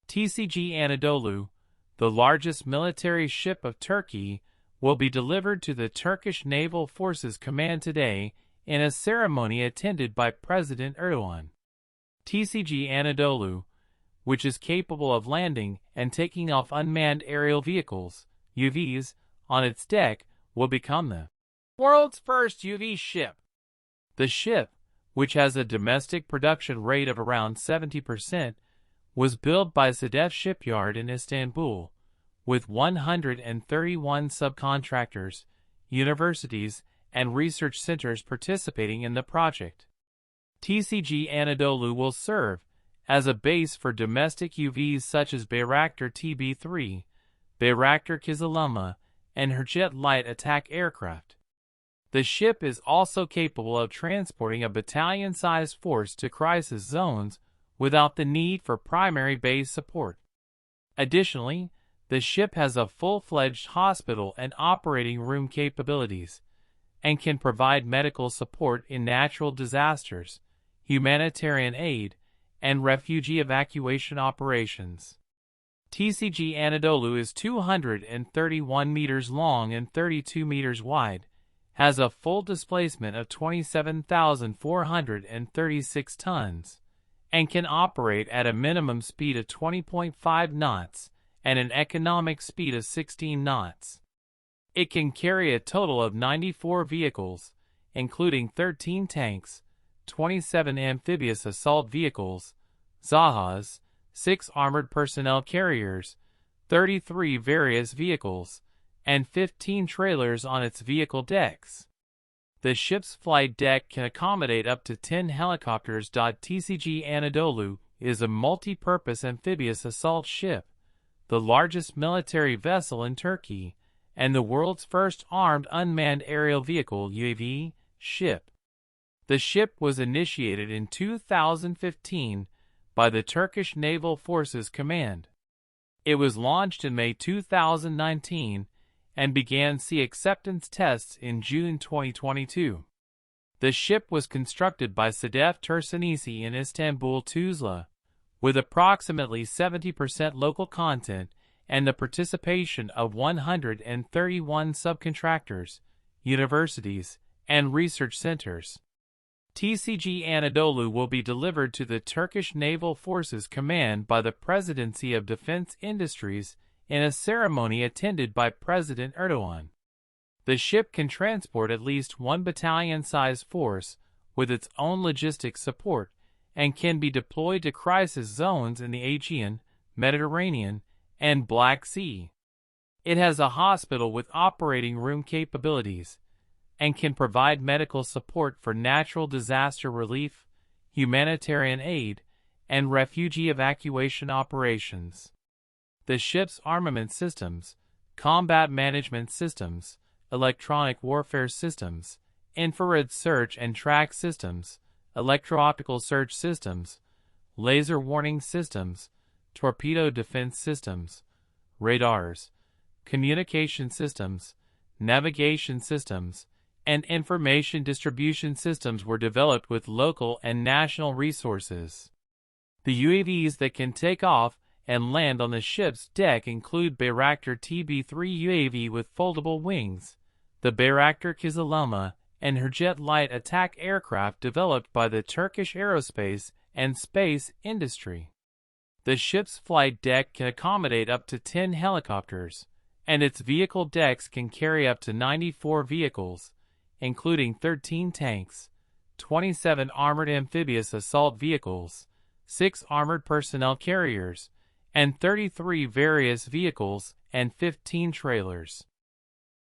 TCG Anadolu, the largest military ship of Turkey, will be delivered to the Turkish Naval Forces Command today in a ceremony attended by President Erdogan. TCG Anadolu, which is capable of landing and taking off unmanned aerial vehicles, UAVs, on its deck, will become the world's first UAV ship. The ship, which has a domestic production rate of around 70%, was built by Sedef Shipyard in Istanbul, with 131 subcontractors, universities, and research centers participating in the project. TCG Anadolu will serve as a base for domestic UAVs such as Bayraktar TB3, Bayraktar Kizilelma, and Hurjet light attack aircraft. The ship is also capable of transporting a battalion-sized force to crisis zones without the need for primary base support. Additionally, the ship has a full-fledged hospital and operating room capabilities, and can provide medical support in natural disasters, humanitarian aid, and refugee evacuation operations. TCG Anadolu is 231 meters long and 32 meters wide, has a full displacement of 27,436 tons, and can operate at a minimum speed of 20.5 knots and an economic speed of 16 knots. It can carry a total of 94 vehicles, including 13 tanks, 27 amphibious assault vehicles, Zahas, 6 armored personnel carriers, 33 various vehicles, and 15 trailers on its vehicle decks. The ship's flight deck can accommodate up to 10 helicopters. TCG Anadolu is a multi-purpose amphibious assault ship, the largest military vessel in Turkey, and the world's first armed unmanned aerial vehicle UAV ship. The ship was initiated in 2015 by the Turkish Naval Forces Command. It was launched in May 2019 and began sea acceptance tests in June 2022. The ship was constructed by Sedef Tursinisi in Istanbul, Tuzla, with approximately 70% local content and the participation of 131 subcontractors, universities, and research centers. TCG Anadolu will be delivered to the Turkish Naval Forces Command by the Presidency of Defense Industries in a ceremony attended by President Erdogan. The ship can transport at least one battalion-sized force with its own logistics support and can be deployed to crisis zones in the Aegean, Mediterranean, and Black Sea. It has a hospital with operating room capabilities and can provide medical support for natural disaster relief, humanitarian aid, and refugee evacuation operations. The ship's armament systems, combat management systems, electronic warfare systems, infrared search and track systems, electro-optical search systems, laser warning systems, torpedo defense systems, radars, communication systems, navigation systems, and information distribution systems were developed with local and national resources. The UAVs that can take off and land on the ship's deck include Bayraktar TB3 UAV with foldable wings, the Bayraktar Kizilelma, and Hurjet light attack aircraft developed by the Turkish aerospace and space industry. The ship's flight deck can accommodate up to 10 helicopters, and its vehicle decks can carry up to 94 vehicles, including 13 tanks, 27 armored amphibious assault vehicles, 6 armored personnel carriers, and 33 various vehicles and 15 trailers.